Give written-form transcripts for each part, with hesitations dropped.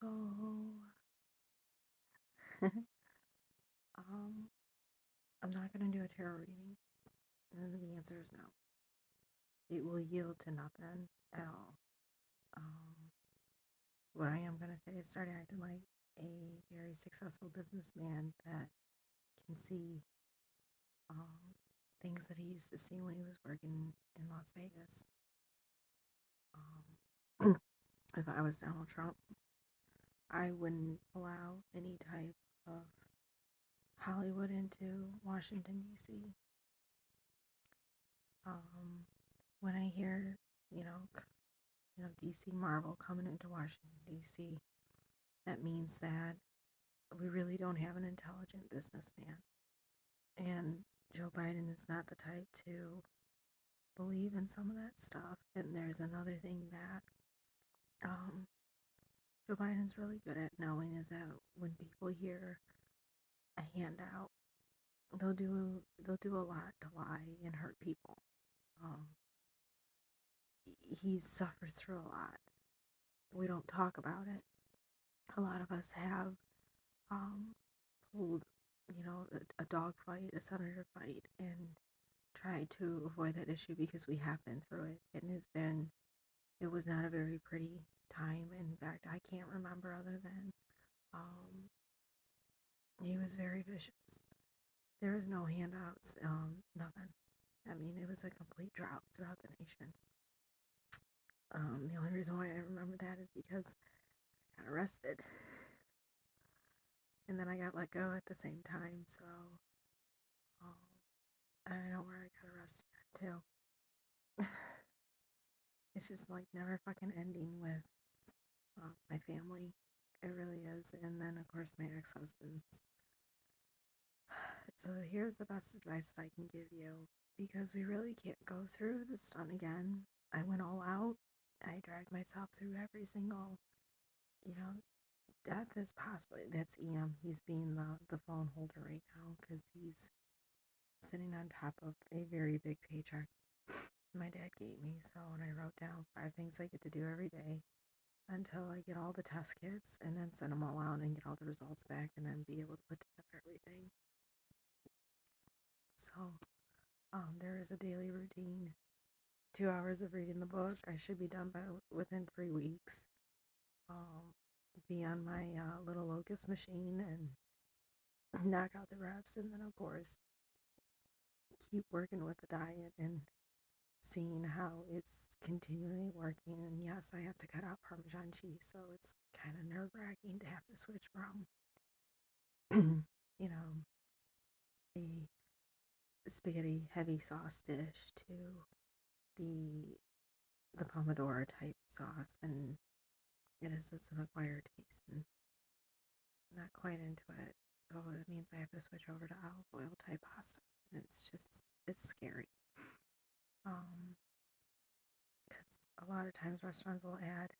So, um, I'm not gonna do a tarot reading. And the answer is no. It will yield to nothing at all. Um, what I am gonna say is start acting like a very successful businessman that can see um, things that he used to see when he was working in Las Vegas. If I was Donald Trump, I wouldn't allow any type of Hollywood into Washington, D.C. When I hear, you know, DC Marvel coming into Washington, D.C., that means that we really don't have an intelligent businessman. And Joe Biden is not the type to believe in some of that stuff. And there's another thing that um, Joe Biden's really good at knowing is that when people hear a handout, they'll do a lot to lie and hurt people. Um, he suffers through a lot. We don't talk about it. A lot of us have um, pulled, a dog fight, a senator fight, and tried to avoid that issue because we have been through it. It was not a very pretty time. In fact, I can't remember other than um, he was very vicious. There was no handouts, nothing. I mean, it was a complete drought throughout the nation. The only reason why I remember that is because I got arrested. And then I got let go at the same time, so um, I don't know where I got arrested at too. It's just like never fucking ending with my family. It really is. And then, of course, my ex husband. So, here's the best advice that I can give you because we really can't go through this stunt again. I went all out. I dragged myself through every single, you know, death is possible. That's EM. He's being the phone holder right now because he's sitting on top of a very big paycheck my dad gave me. So, when I wrote down 5 things I get to do every day, until I get all the test kits and then send them all out and get all the results back and then be able to put together everything. So, there is a daily routine. 2 hours of reading the book. I should be done by within 3 weeks. Um, be on my little locust machine and knock out the reps, and then of course keep working with the diet and seeing how it's continually working. And yes, I have to cut out Parmesan cheese, so it's kind of nerve wracking to have to switch from, you know, a spaghetti heavy sauce dish to the the pomodoro type sauce, and it's an acquired taste and not quite into it. So it means I have to switch over to olive oil type pasta, and it's scary. Um, because a lot of times restaurants will add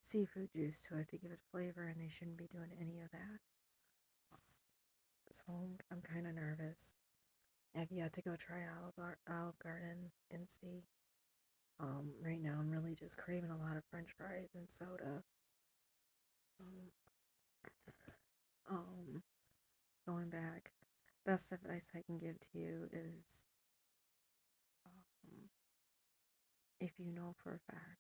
seafood juice to it to give it flavor, and they shouldn't be doing any of that. So I'm kind of nervous. I've yet to go try Olive Garden and see. Right now I'm really just craving a lot of French fries and soda. Um, um, Going back, best advice I can give to you is, um, if you know for a fact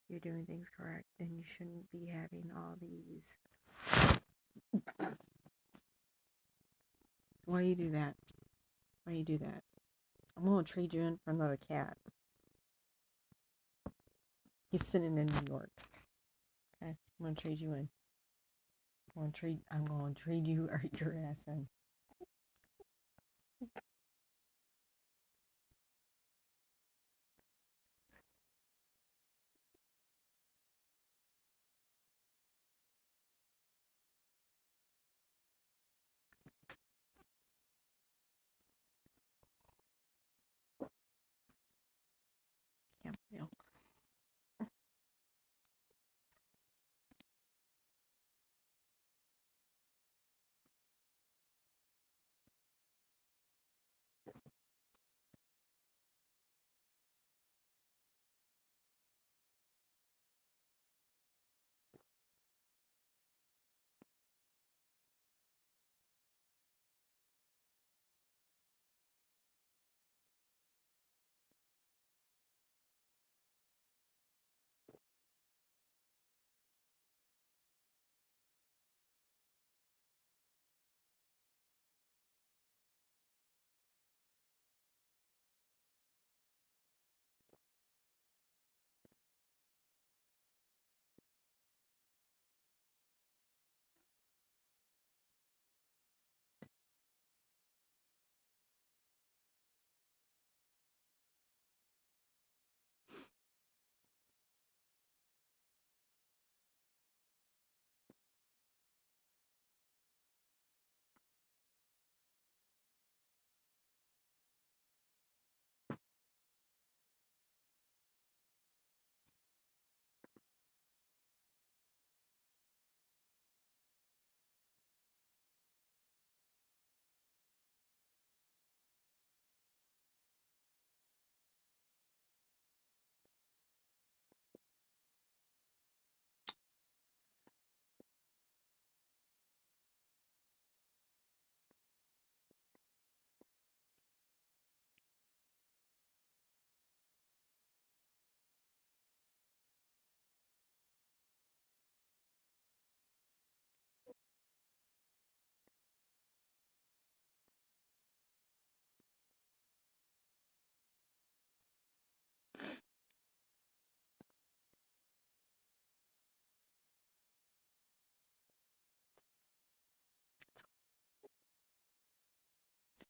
you're doing things correct, then you shouldn't be having all these. Why you do that? Why you do that? I'm gonna trade you in for another cat. He's sitting in New York. Okay, I'm gonna trade you in. I'm gonna trade you your ass in. Camp.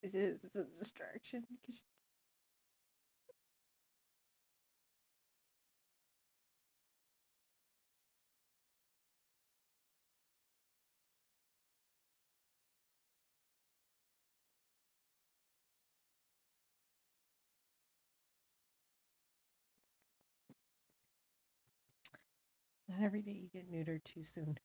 It is. It's a distraction. Not every day you get neutered too soon.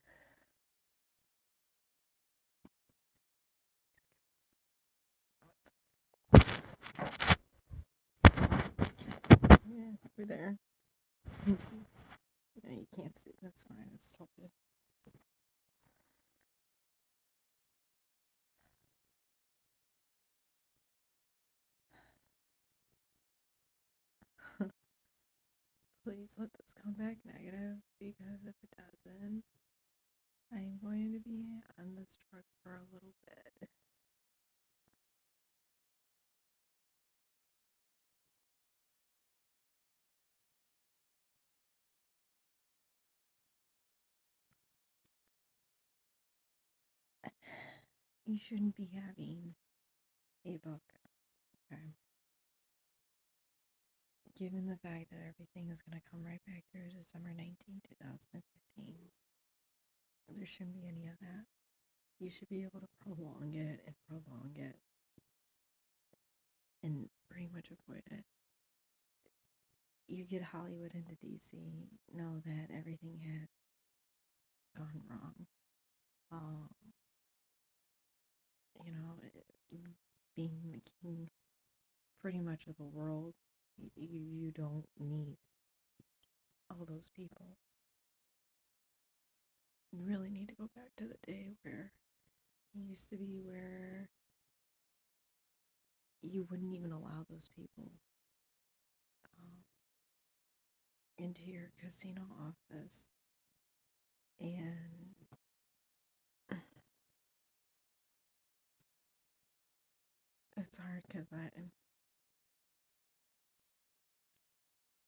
Yeah, we're there. Yeah, you can't see. That's fine. It's tilted. Please let this come back negative because if it doesn't, I'm going to be on this truck for a little bit. You shouldn't be having a book, okay? Given the fact that everything is going to come right back through December 19th, 2015, there shouldn't be any of that. You should be able to prolong it and pretty much avoid it. You get Hollywood into DC, know that everything had gone wrong. Um, you know, being the king pretty much of the world, you don't need all those people. You really need to go back to the day where it used to be where you wouldn't even allow those people um, into your casino office. And it's hard because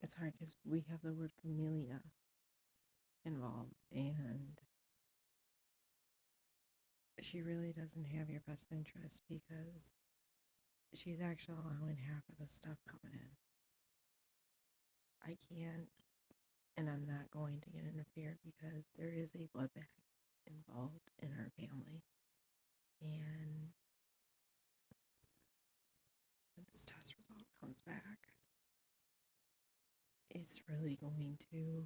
it's hard because we have the word familia involved, and she really doesn't have your best interest because she's actually allowing half of the stuff coming in. I can't, and I'm not going to get interfered because there is a bloodbath involved in her family. And when this test result comes back, it's really going to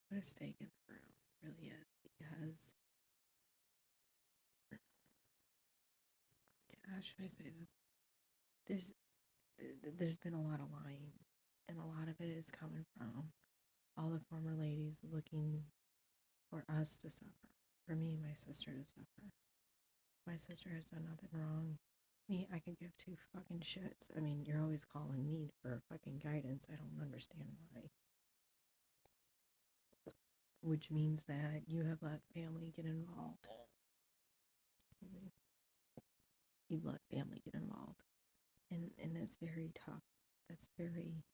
put a stake in the ground. It really is because, how should I say this? There's there's been a lot of lying, and a lot of it is coming from all the former ladies looking for us to suffer, for me and my sister to suffer. My sister has done nothing wrong. Me, I could give two fucking shits. I mean, you're always calling me for fucking guidance. I don't understand why. Which means that you have let family get involved. You let family get involved. And it's very tough. That's very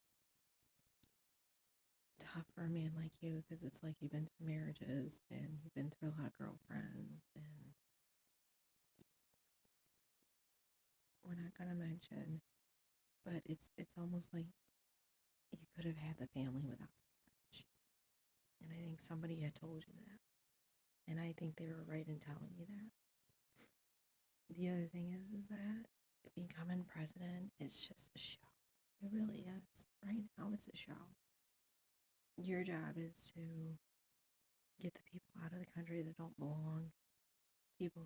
tough for a man like you because it's like you've been through marriages and you've been through a lot of girlfriends, and we're not gonna mention, but it's almost like you could have had the family without the marriage. And I think somebody had told you that. And I think they were right in telling you that. The other thing is that becoming president is just a show. It really is. Right now, it's a show. Your job is to get the people out of the country that don't belong, people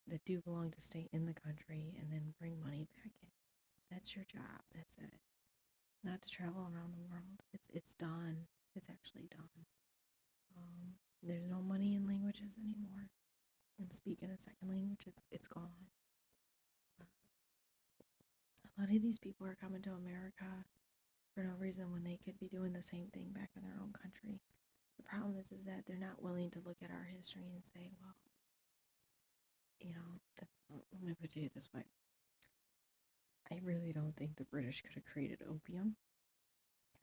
that do belong to stay in the country, and then bring money back in. That's your job. That's it. Not to travel around the world. It's done. It's actually done. There's no money in languages anymore. And speaking a second language, it's gone. A lot of these people are coming to America for no reason when they could be doing the same thing back in their own country. The problem is that they're not willing to look at our history and say, well, you know, let me put it this way. I really don't think the British could have created opium.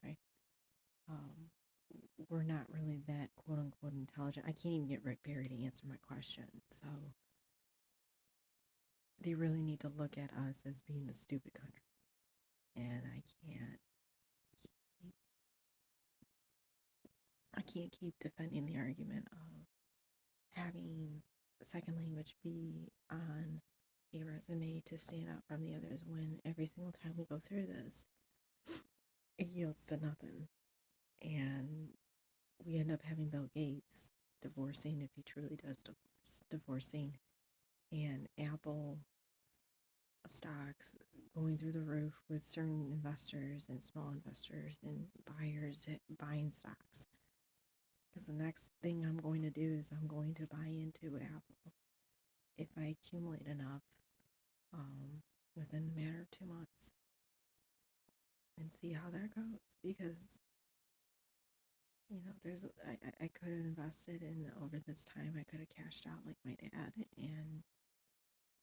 Okay. Um, we're not really that quote unquote intelligent. I can't even get Rick Barry to answer my question. So they really need to look at us as being a stupid country. And I can't keep defending the argument of having second language be on a resume to stand out from the others when every single time we go through this, it yields to nothing. And we end up having Bill Gates divorcing, if he truly does divorcing, and Apple stocks going through the roof with certain investors and small investors and buyers buying stocks. Because the next thing I'm going to do is I'm going to buy into Apple if I accumulate enough within a matter of 2 months and see how that goes. Because there's I could have invested in over this time. I could have cashed out like my dad and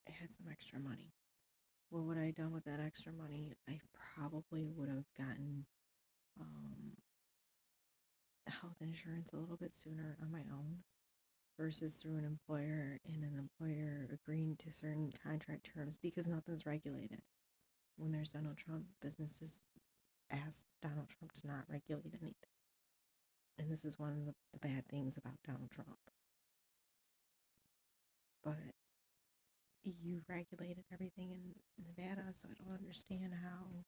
I had some extra money. What would I have done with that extra money? I probably would have gotten health insurance a little bit sooner on my own versus through an employer and an employer agreeing to certain contract terms because nothing's regulated. When there's Donald Trump, businesses ask Donald Trump to not regulate anything. And this is one of the bad things about Donald Trump. But you regulated everything in Nevada, so I don't understand how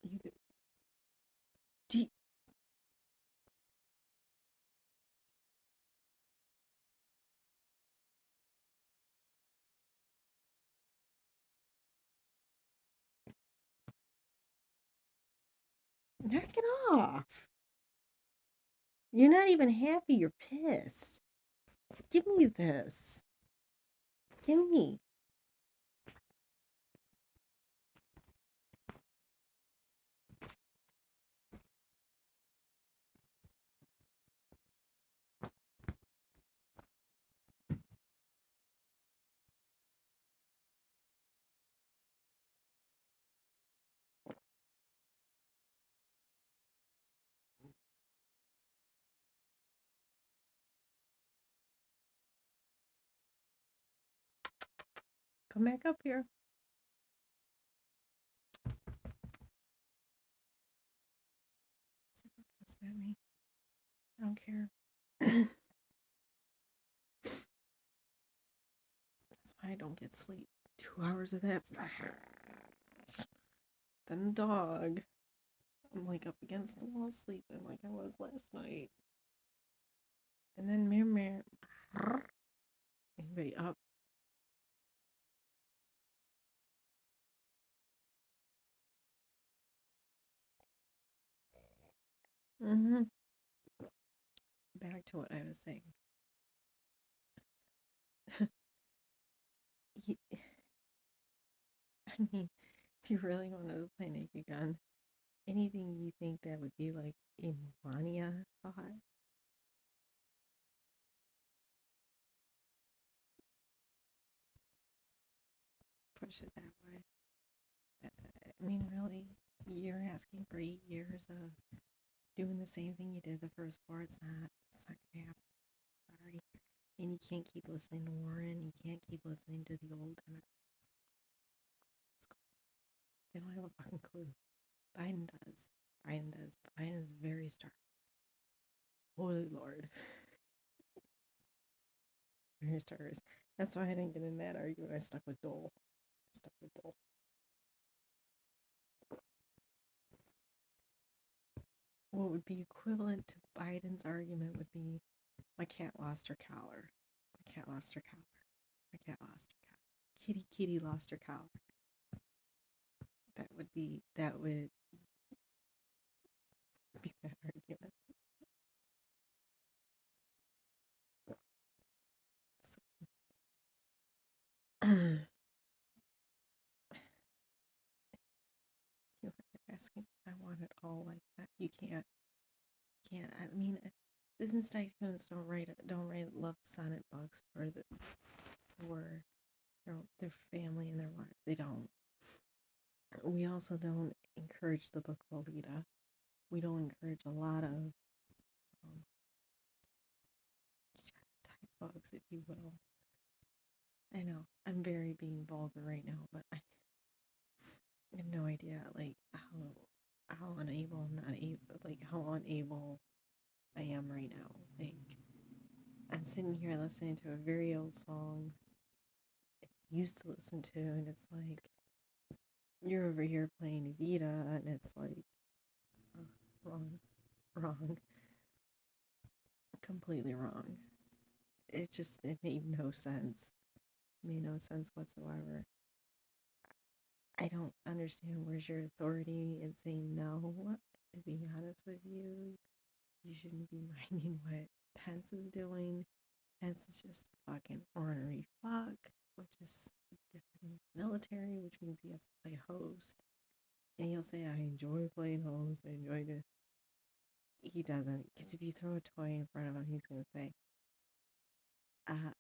you could. Do you, knock it off. You're not even happy, you're pissed. Give me this. Give me. Come back up here. Super pissed at me. I don't care. That's why I don't get sleep. 2 hours of that. Then the dog. I'm like up against the wall sleeping like I was last night. And then mirror. Anybody up? Mm-hmm. Back to what I was saying. I mean, if you really wanted to play Naked Gun, anything you think that would be like a Melania thought, push it that way. I mean, really, you're asking for 8 years of doing the same thing you did the first four. It's not gonna happen. Sorry. And you can't keep listening to Warren. You can't keep listening to the old Democrats. They don't have a fucking clue. Biden does. Biden does. Biden is very Star Wars. Holy Lord. Very Star Wars. That's why I didn't get in that argument. I stuck with Dole. What would be equivalent to Biden's argument would be my cat lost her collar. My cat lost her collar. My cat lost her collar. Kitty lost her collar. That would be that argument. So, you're asking, I want it all like that. You can't. I mean, business tycoons don't write love sonnet books for their family and their wives. They don't. We also don't encourage the book of Alita. We don't encourage a lot of type books, if you will. I know I'm very being vulgar right now, but I have no idea like how unable I'm not able like how unable I am right now. Like I'm sitting here listening to a very old song I used to listen to, and it's like you're over here playing Vita, and it's like oh, wrong, wrong, completely wrong. It made no sense. It made no sense whatsoever. I don't understand where's your authority in saying no. To be honest with you, you shouldn't be minding what Pence is doing. Pence is just a fucking ornery fuck, which is different military, which means he has to play host. And he'll say, I enjoy playing host, I enjoy it. He doesn't, because if you throw a toy in front of him, he's going to say, uh,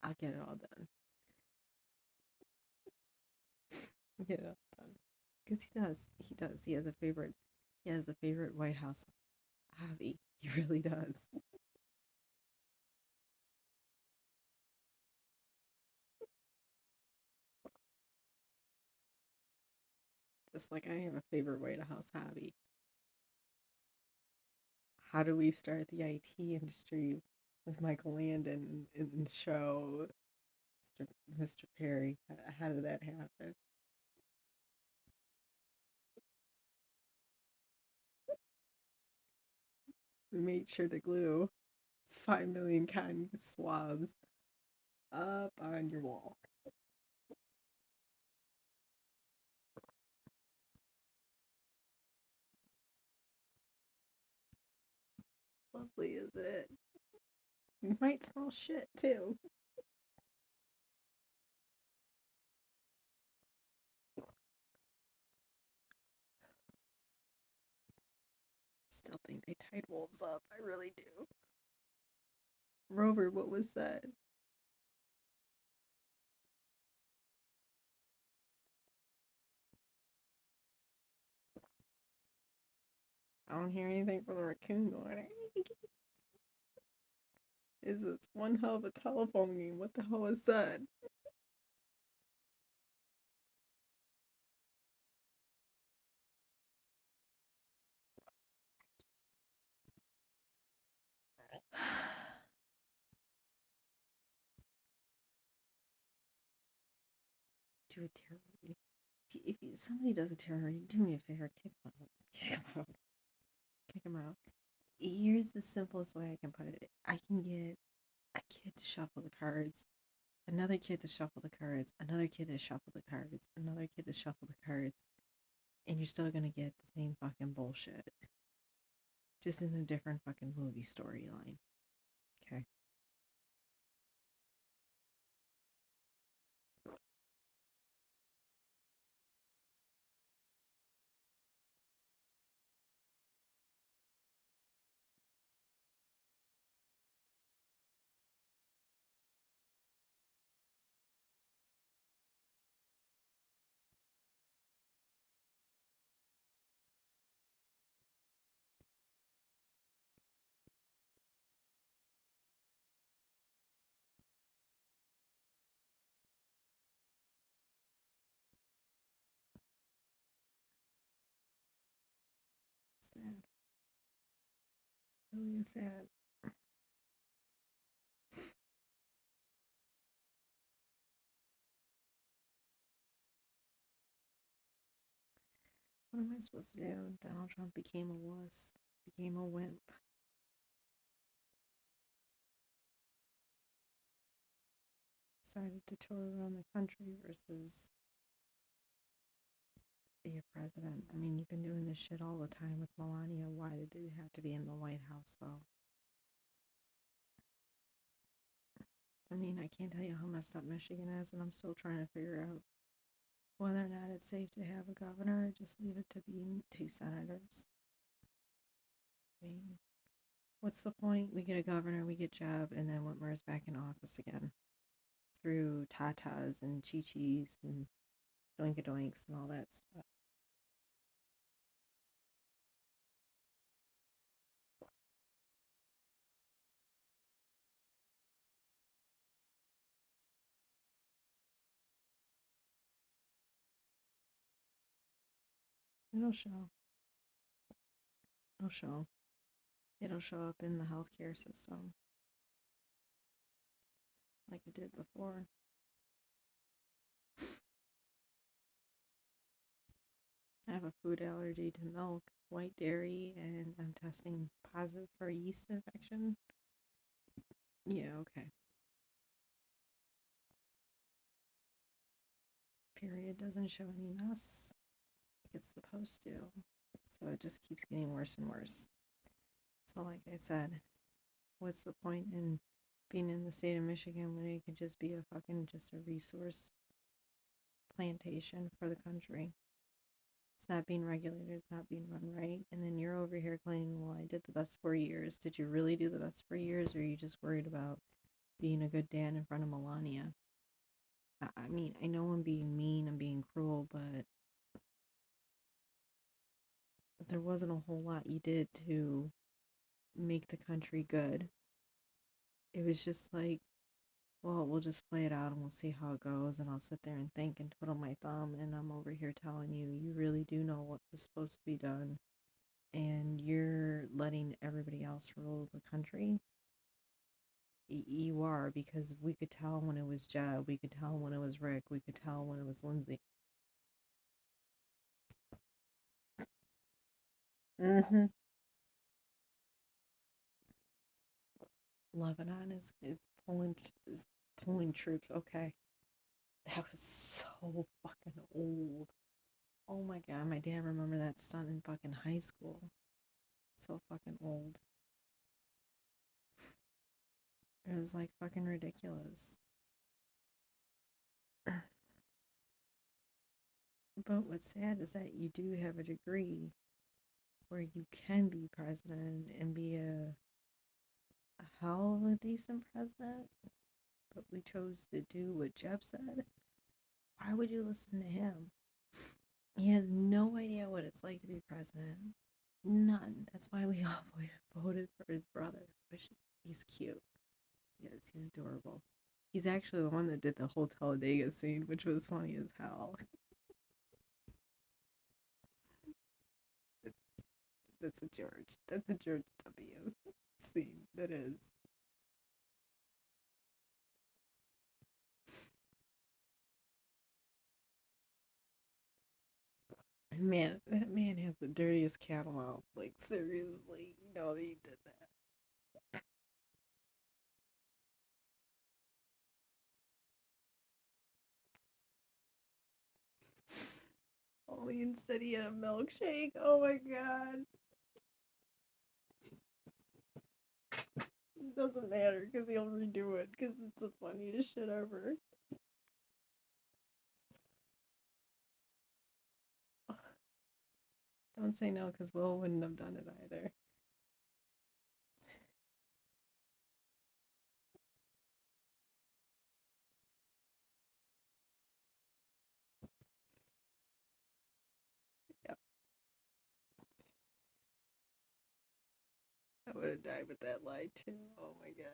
I'll get it all done. Get it all done. Because he does. He does. He has a favorite. He has a favorite White House hobby. He really does. Just like I have a favorite White House hobby. How do we start the IT industry with Michael Landon in the show? Mr. Perry. How did that happen? We made sure to glue 5 million cotton swabs up on your wall. Lovely, isn't it? You might smell shit too. Still think they tied wolves up. I really do. Rover, what was that? I don't hear anything from the raccoon going. Is this one hell of a telephone game? What the hell is that? Do a terror reading. If somebody does a terror reading, do me a favor, kick them out. Kick them out. Kick them out. Here's the simplest way I can put it. I can get a kid to shuffle the cards, another kid to shuffle the cards, another kid to shuffle the cards, another kid to shuffle the cards, and you're still gonna get the same fucking bullshit. Just in a different fucking movie storyline. Okay. Sad. Really sad. What am I supposed to do? Donald Trump became a wuss, became a wimp. Decided to tour around the country versus be a president. I mean, you've been doing this shit all the time with Melania. Why did it have to be in the White House, though? I mean, I can't tell you how messed up Michigan is, and I'm still trying to figure out whether or not it's safe to have a governor or just leave it to being two senators. I mean, what's the point? We get a governor, we get Jeb, and then Whitmer's back in office again through tatas and chi-chis and doinkadoinks and all that stuff. It'll show. It'll show. It'll show up in the healthcare system like it did before. I have a food allergy to milk, white dairy, and I'm testing positive for a yeast infection. Yeah, okay. Period doesn't show any mess like it's supposed to. So it just keeps getting worse and worse. So, like I said, what's the point in being in the state of Michigan when it could just be a fucking just a resource plantation for the country? It's not being regulated, it's not being run right. And then you're over here claiming, well, I did the best 4 years. Did you really do the best 4 years, or are you just worried about being a good dad in front of Melania? I mean, I know I'm being mean, I'm being cruel, but there wasn't a whole lot you did to make the country good. It was just like, well, we'll just play it out and we'll see how it goes. And I'll sit there and think and twiddle my thumb. And I'm over here telling you, you really do know what was supposed to be done. And you're letting everybody else rule the country. You are, because we could tell when it was Jeb, we could tell when it was Rick, we could tell when it was Lindsay. Mm-hmm. Lebanon is pulling troops. Okay, that was so fucking old. Oh my god, my dad remember that stunt in fucking high school. So fucking old. It was like fucking ridiculous. But what's sad is that you do have a degree where you can be president and be a hell of a decent president. But we chose to do what Jeb said. Why would you listen to him? He has no idea what it's like to be president. None. That's why we all voted for his brother. Which he's cute. Yes, he's adorable. He's actually the one that did the whole Talladega scene, which was funny as hell. That's a George. That's a George W. scene. That is. Man, that man has the dirtiest cattle mouth. Like, seriously, you know he did that. Only instead he had a milkshake. Oh my god. It doesn't matter because he'll redo it because it's the funniest shit ever. Don't say no because Will wouldn't have done it either. Yep, I would have died with that lie too. Oh my god.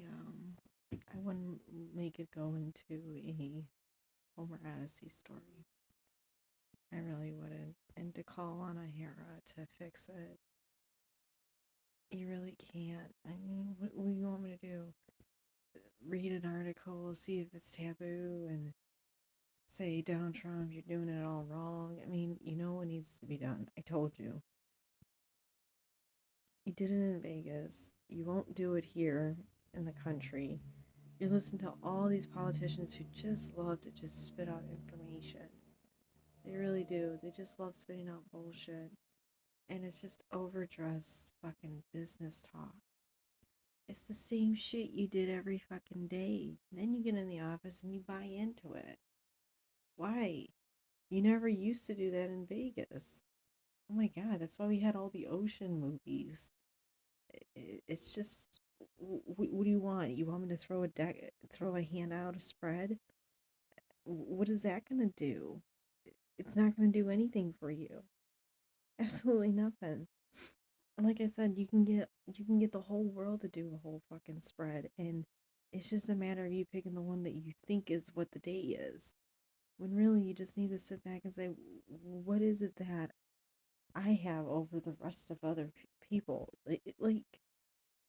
Um, I wouldn't make it go into a Homer Odyssey story. I really wouldn't. And to call on a hero to fix it, you really can't. I mean, what do you want me to do? Read an article, see if it's taboo, and say, Donald Trump, you're doing it all wrong. I mean, you know what needs to be done. I told you. You did it in Vegas. You won't do it here in the country. You listen to all these politicians who just love to just spit out information. They really do. They just love spitting out bullshit. And it's just overdressed fucking business talk. It's the same shit you did every fucking day. Then you get in the office and you buy into it. Why? You never used to do that in Vegas. Oh my god, that's why we had all the ocean movies. It's just, what do you want? You want me to throw a hand out a spread? What is that gonna do? It's not gonna do anything for you. Absolutely nothing. And like I said, you can get the whole world to do a whole fucking spread, and it's just a matter of you picking the one that you think is what the day is. When really you just need to sit back and say, what is it that I have over the rest of other people? Like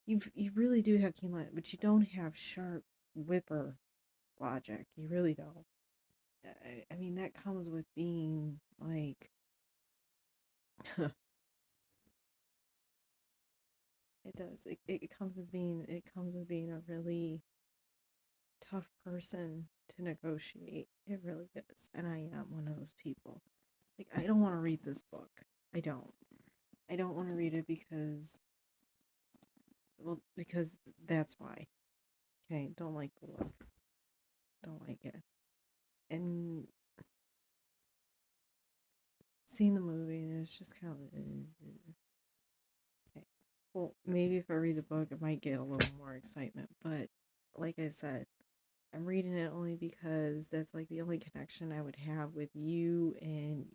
you really do have keen light, but you don't have sharp whipper logic. You really don't. I mean, that comes with being like, it does. It comes with being a really tough person to negotiate. It really is, and I am one of those people. Like, I don't want to read this book. I don't. I don't want to read it because, well, because that's why. Okay, don't like the book. Don't like it. And seeing the movie, and it's just kind of okay. Well, maybe if I read the book, I might get a little more excitement. But like I said, I'm reading it only because that's like the only connection I would have with you and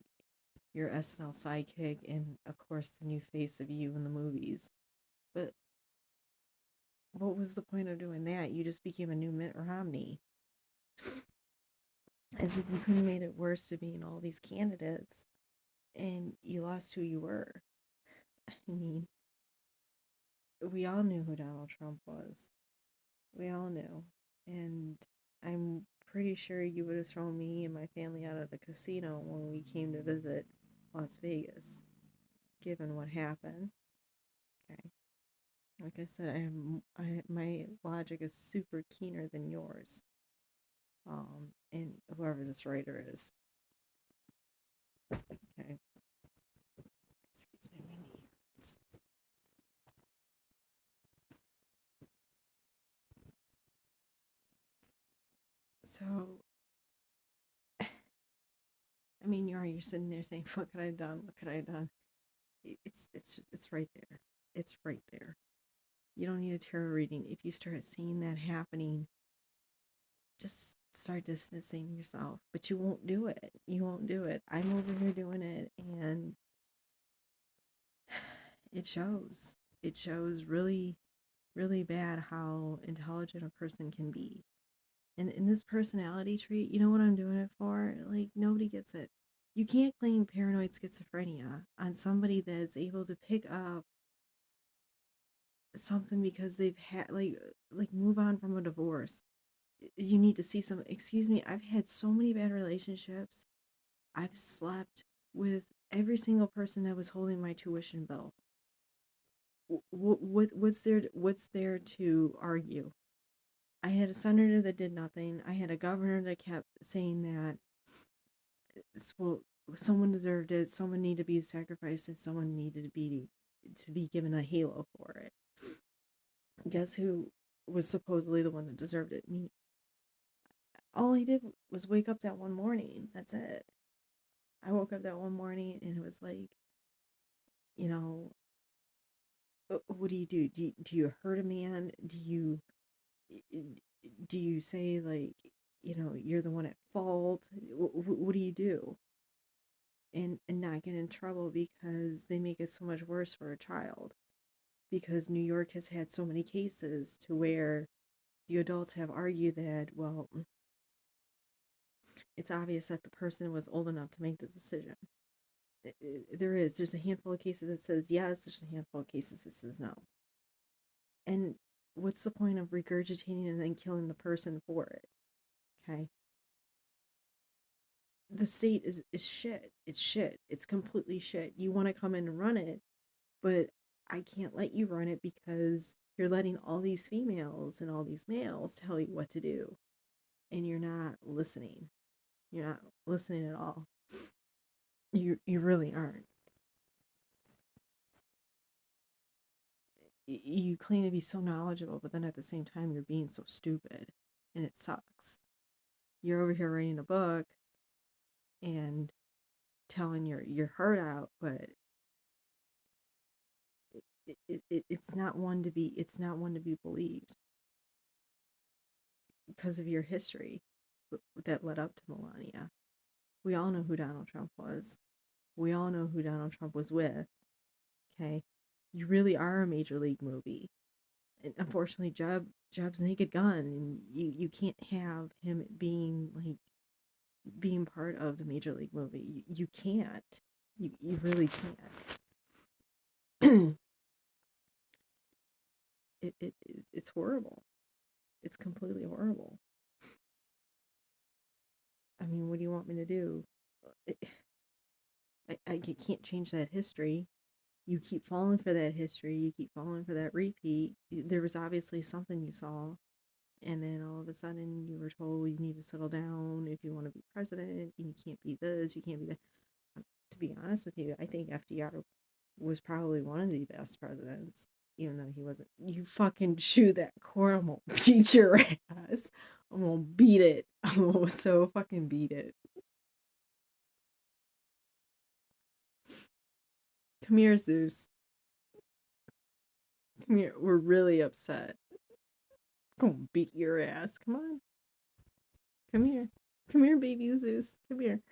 your SNL sidekick, and of course the new face of you in the movies. But what was the point of doing that? You just became a new Mitt Romney. As if you couldn't have made it worse to be in all these candidates and you lost who you were. I mean, we all knew who Donald Trump was. We all knew. And I'm pretty sure you would have thrown me and my family out of the casino when we came to visit Las Vegas, given what happened. Okay. Like I said, my logic is super keener than yours. And whoever this writer is. Okay. Excuse me, my knee. So, I mean, you're sitting there saying, "What could I have done? What could I have done?" It's right there. It's right there. You don't need a tarot reading. If you start seeing that happening, just start distancing yourself. But you won't do it. You won't do it. I'm over here doing it, and it shows. It shows really, really bad how intelligent a person can be. And in this personality trait, you know what I'm doing it for? Like, nobody gets it. You can't claim paranoid schizophrenia on somebody that's able to pick up something because they've had, like move on from a divorce. You need to see some, excuse me, I've had so many bad relationships. I've slept with every single person that was holding my tuition bill. What's there to argue? I had a senator that did nothing. I had a governor that kept saying that, well, someone deserved it, someone needed to be sacrificed, and someone needed to be given a halo for it. Guess who was supposedly the one that deserved it? Me. All I did was wake up that one morning. That's it. I woke up that one morning and it was like, you know, what do you do? Do you hurt a man? Do you say, like, you're the one at fault? What do you do? And not get in trouble because they make it so much worse for a child. Because New York has had so many cases to where the adults have argued that, well, it's obvious that the person was old enough to make the decision. There's a handful of cases that says yes, there's a handful of cases that says no. And what's the point of regurgitating and then killing the person for it? Okay. The state is shit. It's shit. It's completely shit. You want to come in and run it, but I can't let you run it because you're letting all these females and all these males tell you what to do, and you're not listening. You're not listening at all. You really aren't. You claim to be so knowledgeable, but then at the same time you're being so stupid, and it sucks. You're over here writing a book and telling your heart out, but it's not one to be believed because of your history that led up to Melania. We all know who Donald Trump was. We all know who Donald Trump was with. Okay, you really are a major league movie. And unfortunately, Jeb's Naked Gun, and you can't have him being part of the major league movie. You can't. You really can't. It's horrible. It's completely horrible. I mean, what do you want me to do? I can't change that history. You keep falling for that history. You keep falling for that repeat. There was obviously something you saw, and then all of a sudden you were told you need to settle down if you want to be president. You can't be this. You can't be that. To be honest with you, I think FDR was probably one of the best presidents, even though he wasn't. You fucking chew that corn, I'm gonna beat your ass. I'm gonna beat it. I'm gonna so fucking beat it. Come here, Zeus. Come here. We're really upset. I'm gonna beat your ass. Come on. Come here. Come here, baby Zeus. Come here.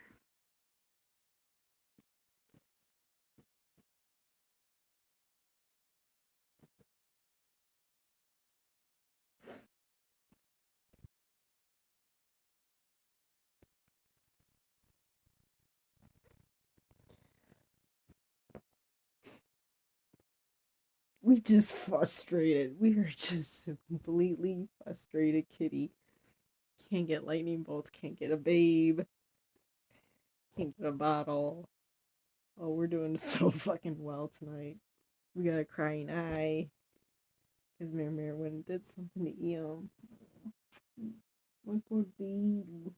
We just frustrated. We are just a completely frustrated kitty. Can't get lightning bolts, can't get a babe, can't get a bottle. Oh, we're doing so fucking well tonight. We got a crying eye because Mir went and did something to Ian. My poor baby.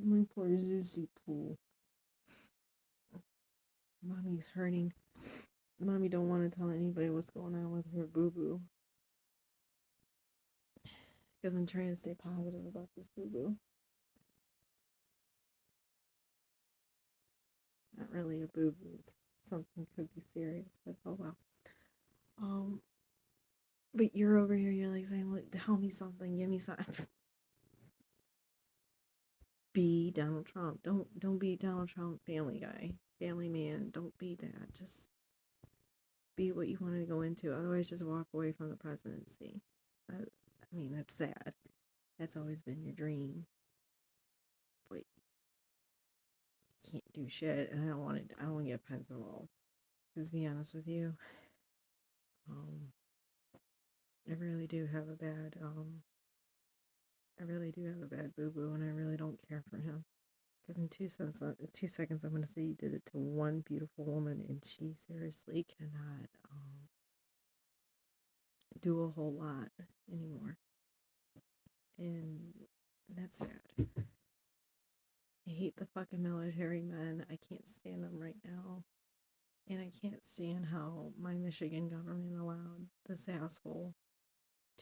My poor Zuzu Poo. Mommy's hurting. Mommy don't want to tell anybody what's going on with her boo boo. Because I'm trying to stay positive about this boo boo. Not really a boo boo. Something could be serious, but oh well. Um, but you're over here. You're like saying, like, "Tell me something. Give me something." Be Donald Trump. Don't be Donald Trump. Family guy, family man. Don't be that. Just be what you want to go into. Otherwise, just walk away from the presidency. I mean, that's sad. That's always been your dream, but you can't do shit. And I don't want to. I don't want to get Pence involved. Because to be honest with you, um, I really do have a bad I really do have a bad boo boo, and I really don't care for him. Because in 2 seconds, I'm going to say you did it to one beautiful woman, and she seriously cannot do a whole lot anymore. And that's sad. I hate the fucking military men. I can't stand them right now. And I can't stand how my Michigan government allowed this asshole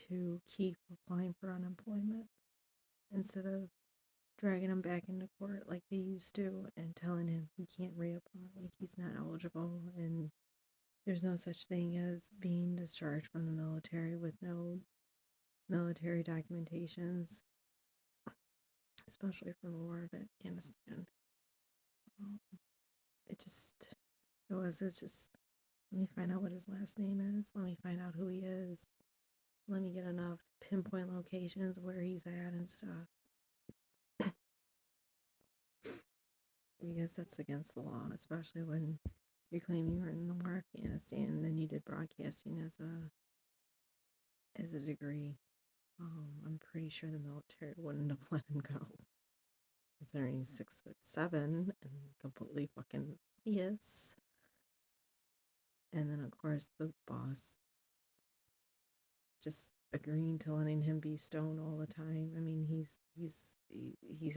to keep applying for unemployment instead of dragging him back into court like they used to and telling him he can't reapply, like he's not eligible, and there's no such thing as being discharged from the military with no military documentations, especially from the war of Afghanistan. Um, it's just, let me find out what his last name is, let me find out who he is, let me get enough pinpoint locations where he's at and stuff. Because that's against the law, especially when you claim you were in the war of Afghanistan and then you did broadcasting as a degree. I'm pretty sure the military wouldn't have let him go. Considering he's 6'7" and completely fucking yes. And then, of course, the boss just agreeing to letting him be stoned all the time. I mean, he's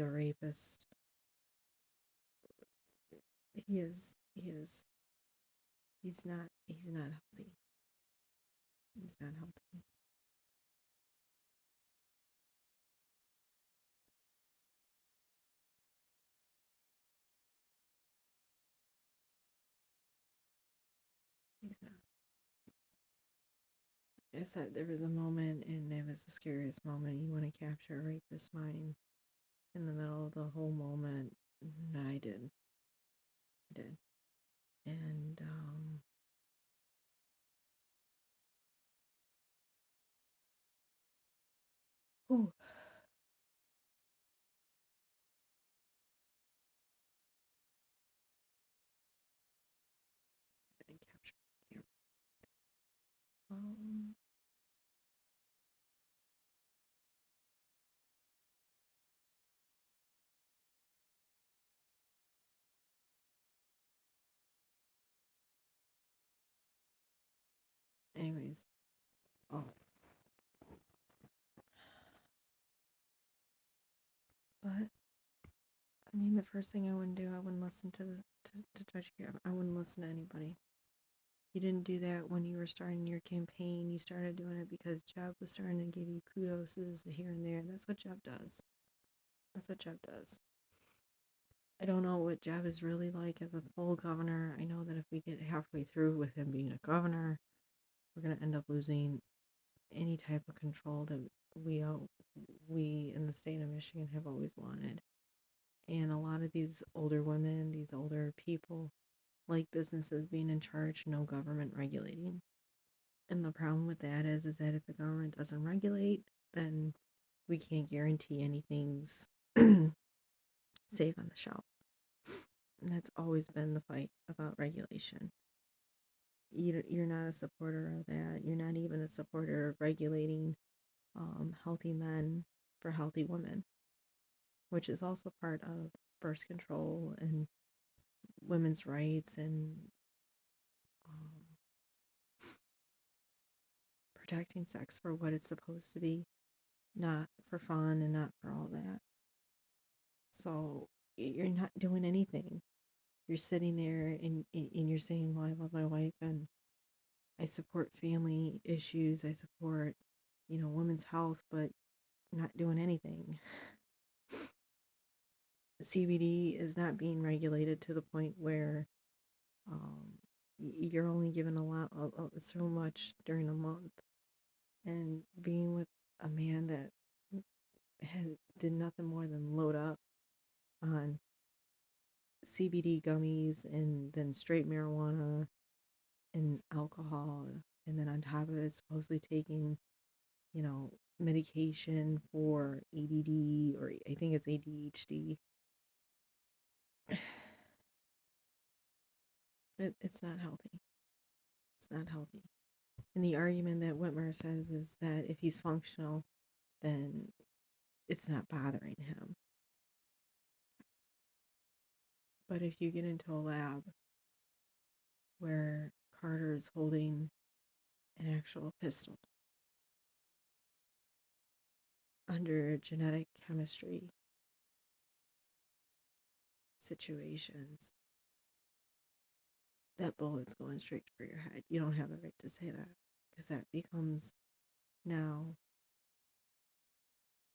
a rapist. He is. He is. He's not healthy. He's not healthy. He's not. Like I said, there was a moment, and it was the scariest moment. You want to capture a rapist's mind in the middle of the whole moment. And I did. I did. And whew, I didn't capture it. Um, anyways, oh, but I mean, the first thing I wouldn't do, I wouldn't listen to Judge Gavin. I wouldn't listen to anybody. You didn't do that when you were starting your campaign. You started doing it because Jeb was starting to give you kudos here and there. That's what Jeb does. That's what Jeb does. I don't know what Jeb is really like as a full governor. I know that if we get halfway through with him being a governor, we're gonna end up losing any type of control that we in the state of Michigan have always wanted. And a lot of these older women, these older people, like businesses being in charge, no government regulating. And the problem with that is that if the government doesn't regulate, then we can't guarantee anything's safe on the shelf. And that's always been the fight about regulation. You're not a supporter of that. You're not even a supporter of regulating healthy men for healthy women, which is also part of birth control and women's rights and um, protecting sex for what it's supposed to be, not for fun and not for all that. So you're not doing anything. You're sitting there and you're saying, well, I love my wife and I support family issues. I support, women's health, but not doing anything. CBD is not being regulated to the point where you're only given so much during a month. And being with a man that did nothing more than load up on CBD gummies and then straight marijuana and alcohol, and then on top of it, supposedly taking, medication for ADD, or I think it's ADHD. It's not healthy. It's not healthy. And the argument that Whitmer says is that if he's functional, then it's not bothering him. But if you get into a lab where Carter is holding an actual pistol under genetic chemistry situations, that bullet's going straight for your head. You don't have the right to say that because that becomes now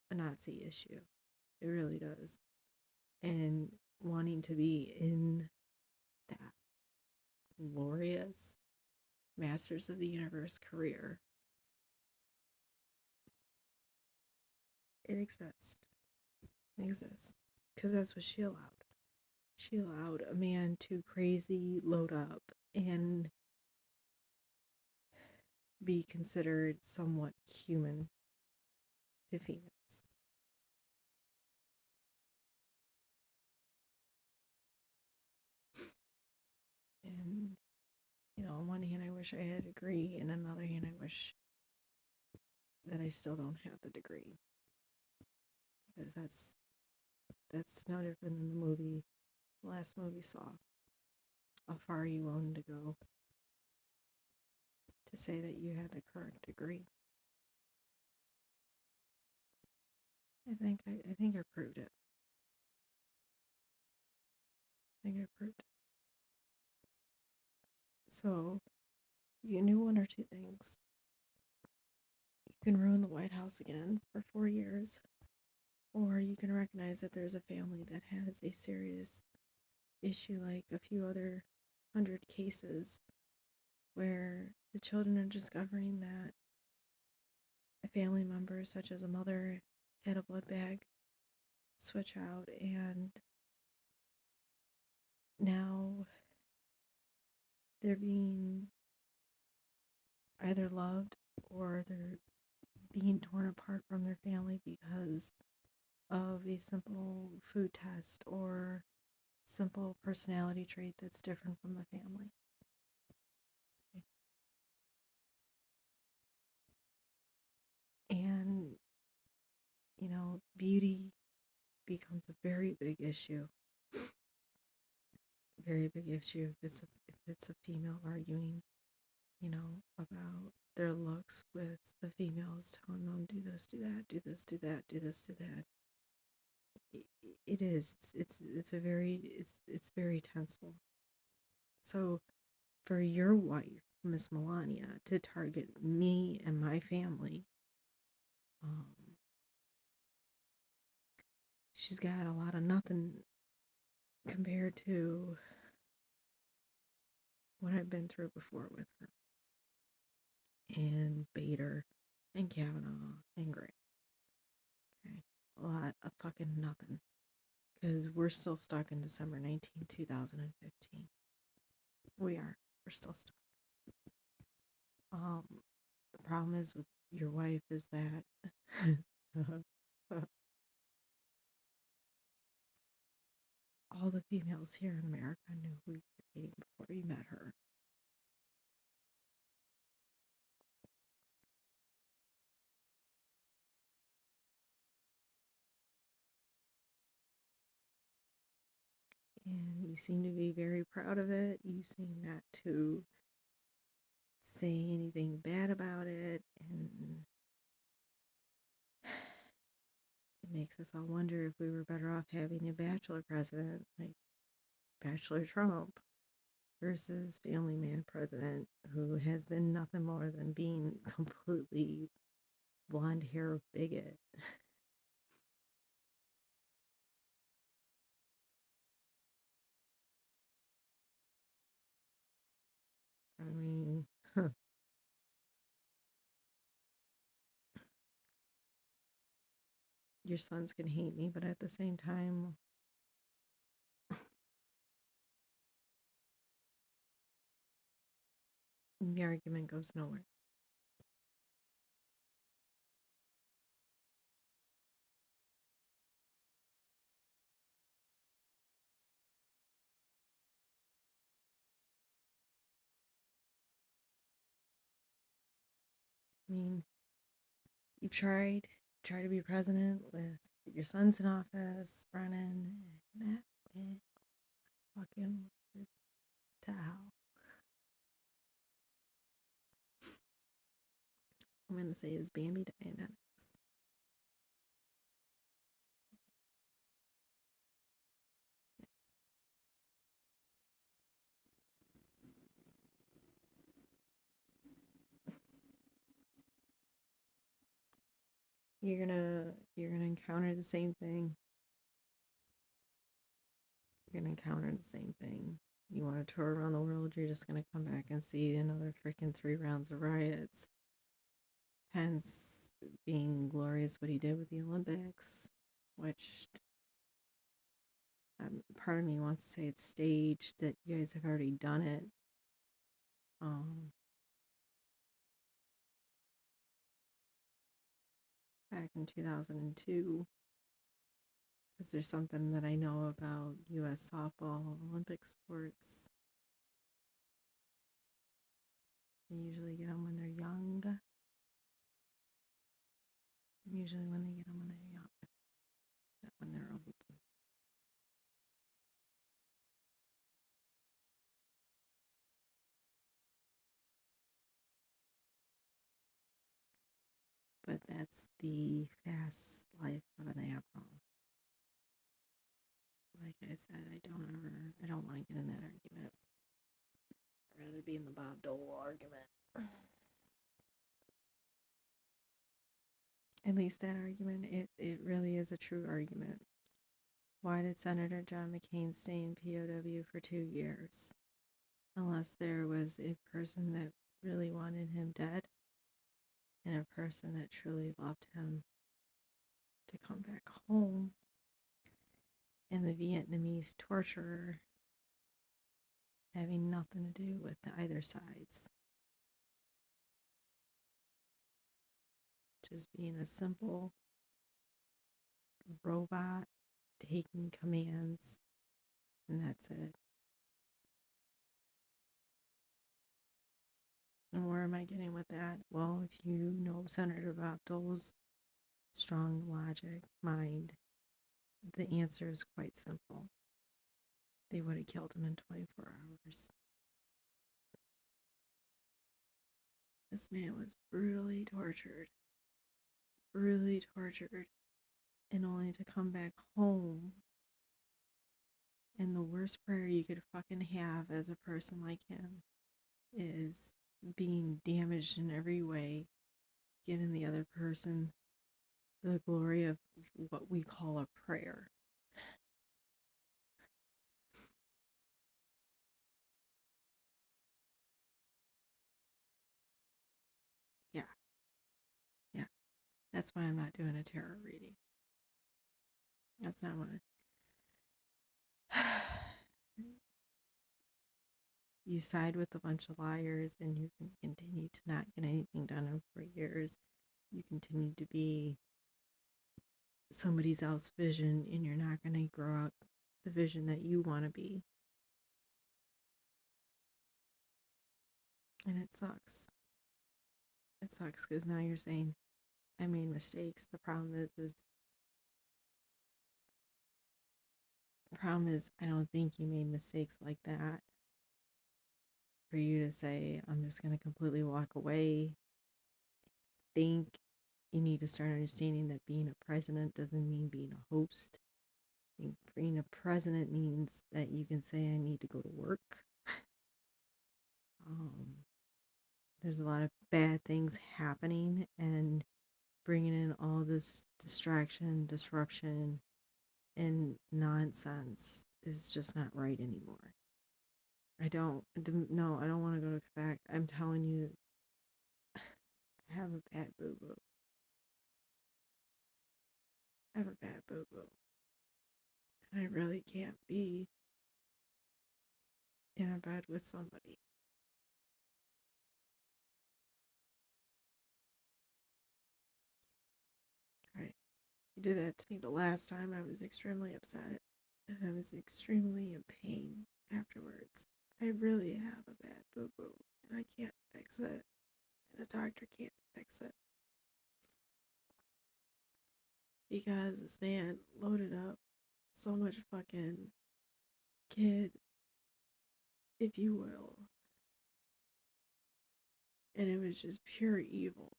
a Nazi issue. It really does. And wanting to be in that glorious Masters of the Universe career, it exists. It exists. Because that's what she allowed. She allowed a man to crazy load up and be considered somewhat human to females. And, on one hand, I wish I had a degree, and on the other hand, I wish that I still don't have the degree. Because that's no different than the last movie Saw. How far are you willing to go to say that you had the correct degree. I think I proved it. I think I proved it. So you knew one or two things. You can ruin the White House again for 4 years, or you can recognize that there's a family that has a serious issue, like a few other 100 cases, where the children are discovering that a family member, such as a mother, had a blood bag switch out, and now they're being either loved or they're being torn apart from their family because of a simple food test or simple personality trait that's different from the family. And, beauty becomes a very big issue. Very big issue if it's a female arguing, about their looks with the females telling them do this, do that, do this, do that, do this, do that. It is. It's very tensible. So for your wife, Miss Melania, to target me and my family, um, she's got a lot of nothing compared to what I've been through before with her and Bader and Kavanaugh and Gray. Okay, a lot of fucking nothing because we're still stuck in December 19, 2015. We are. We're still stuck. Um, the problem is with your wife is that all the females here in America knew who you were dating before you met her. And you seem to be very proud of it. You seem not to say anything bad about it. And it makes us all wonder if we were better off having a bachelor president, like Bachelor Trump, versus family man president, who has been nothing more than being completely blonde hair bigot. I mean, your sons can hate me, but at the same time, the argument goes nowhere. I mean, you've tried to be president with your son's in office running, and that went fucking to hell. I'm gonna say is Bambi Dianetics. You're gonna encounter the same thing. You're gonna encounter the same thing. You want to tour around the world, you're just gonna come back and see another freaking 3 rounds of riots. Hence being glorious what he did with the Olympics, which part of me wants to say it's staged, that you guys have already done it. Um, Back in 2002, because there's something that I know about U.S. softball Olympic sports. They usually get them when they're young. Usually when they get them when they're young, not when they're old. But that's the fast life of an admiral. Like I said, I don't want to get in that argument. I'd rather be in the Bob Dole argument. At least that argument, it really is a true argument. Why did Senator John McCain stay in POW for 2 years? Unless there was a person that really wanted him dead and a person that truly loved him to come back home, and the Vietnamese torturer having nothing to do with either sides. Just being a simple robot taking commands, and that's it. And where am I getting with that? Well, if you know Senator Bob Dole's strong logic mind, the answer is quite simple. They would have killed him in 24 hours. This man was brutally tortured, and only to come back home. And the worst prayer you could fucking have as a person like him is being damaged in every way, giving the other person the glory of what we call a prayer. Yeah, yeah. That's why I'm not doing a tarot reading. That's not what you side with a bunch of liars and you can continue to not get anything done in 4 years. You continue to be somebody else's vision and you're not going to grow up the vision that you want to be. And it sucks. It sucks because now you're saying, I made mistakes. The problem is I don't think you made mistakes like that. For you to say, I'm just going to completely walk away, think you need to start understanding that being a president doesn't mean being a host. I think being a president means that you can say, I need to go to work. There's a lot of bad things happening, and bringing in all this distraction, disruption, and nonsense is just not right anymore. I don't want to go back. I'm telling you, I have a bad boo-boo. I have a bad boo-boo. And I really can't be in a bed with somebody. Right. You did that to me the last time. I was extremely upset. And I was extremely in pain afterwards. I really have a bad boo-boo. And I can't fix it. And a doctor can't fix it. Because this man loaded up so much fucking kid, if you will. And it was just pure evil.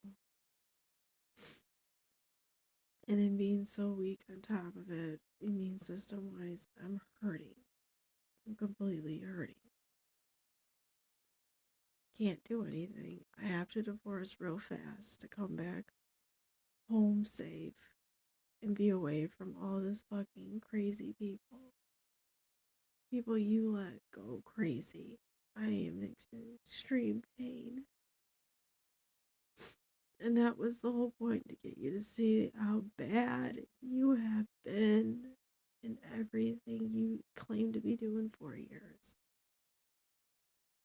And then being so weak on top of it, immune system wise, I'm hurting. I'm completely hurting. Can't do anything. I have to divorce real fast to come back home safe and be away from all this fucking crazy people. People you let go crazy. I am in extreme pain. And that was the whole point, to get you to see how bad you have been in everything you claim to be doing for years.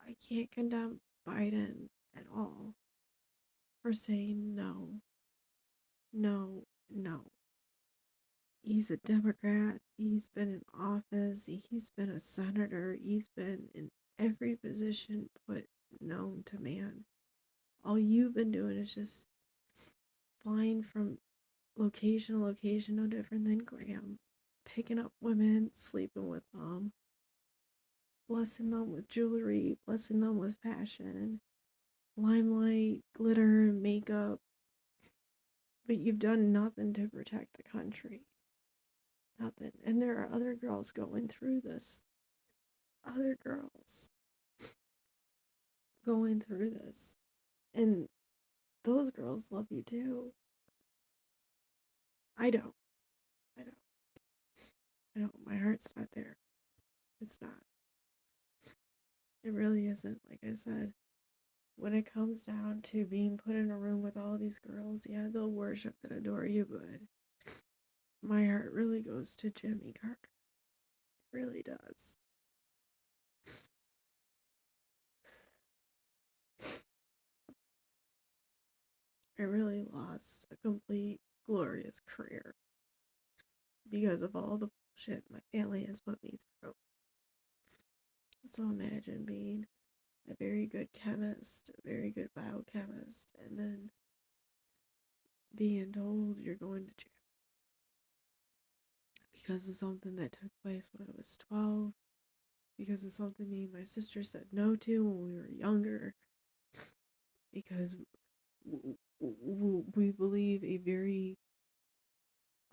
I can't condemn Biden at all for saying no, no, no. He's a Democrat. He's been in office. He's been a senator. He's been in every position put known to man. All you've been doing is just flying from location to location, no different than Graham. Picking up women, sleeping with them, blessing them with jewelry, blessing them with fashion, limelight, glitter, makeup, But you've done nothing to protect the country. Nothing. And there are other girls going through this. Other girls going through this. And those girls love you too. I don't. I don't. I don't. My heart's not there. It's not. It really isn't. Like I said, when it comes down to being put in a room with all these girls, yeah, they'll worship and adore you, but my heart really goes to Jimmy Carter. It really does. I really lost a complete, glorious career because of all the bullshit my family has put me through. So imagine being a very good chemist, a very good biochemist, and then being told you're going to jail because of something that took place when I was 12, because of something me and my sister said no to when we were younger, because we believe a very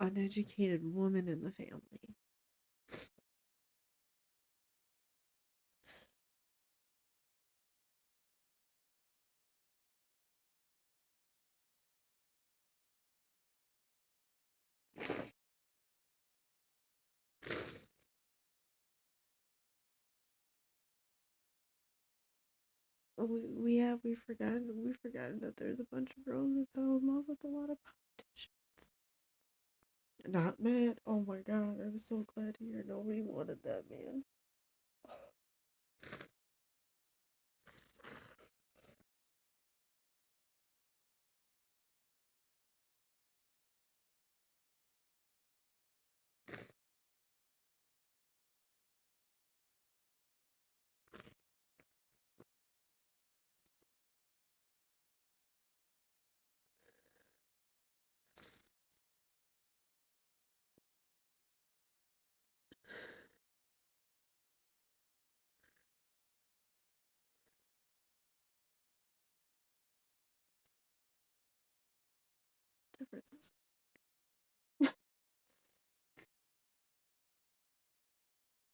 uneducated woman in the family. We forgotten that there's a bunch of girls that fell in love with a lot of politicians. Not Matt. Oh my god, I'm so glad to hear nobody wanted that man. Differences.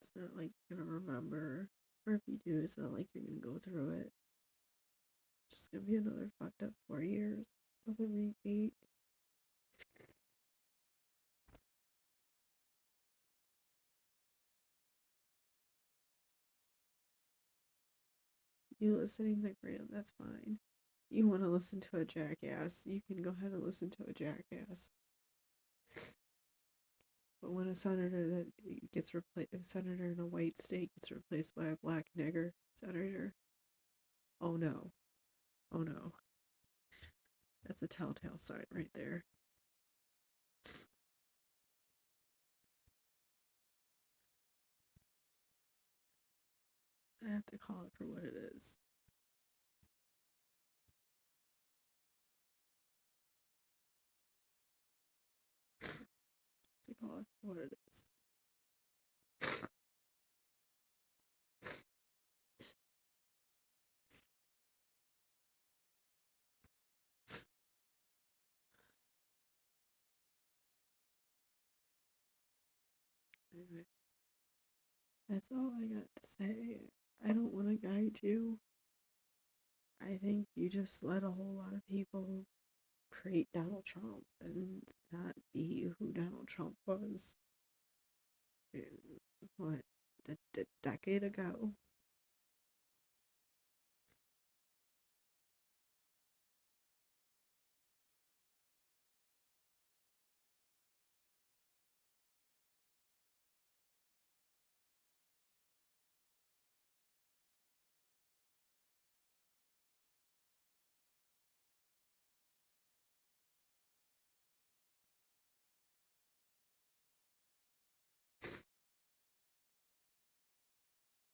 It's not like you're gonna remember, or if you do, it's not like you're gonna go through it. It's just gonna be another fucked up 4 years of a repeat. You listening to Graham, that's fine. You want to listen to a jackass, you can go ahead and listen to a jackass. But when a senator that gets replaced, a senator in a white state gets replaced by a black nigger senator, oh no, oh no, that's a telltale sign right there. I have to call it for what it is. To call it for what it is. Anyway, that's all I got to say. I don't want to guide you. I think you just let a whole lot of people create Donald Trump and not be who Donald Trump was. What, a decade ago?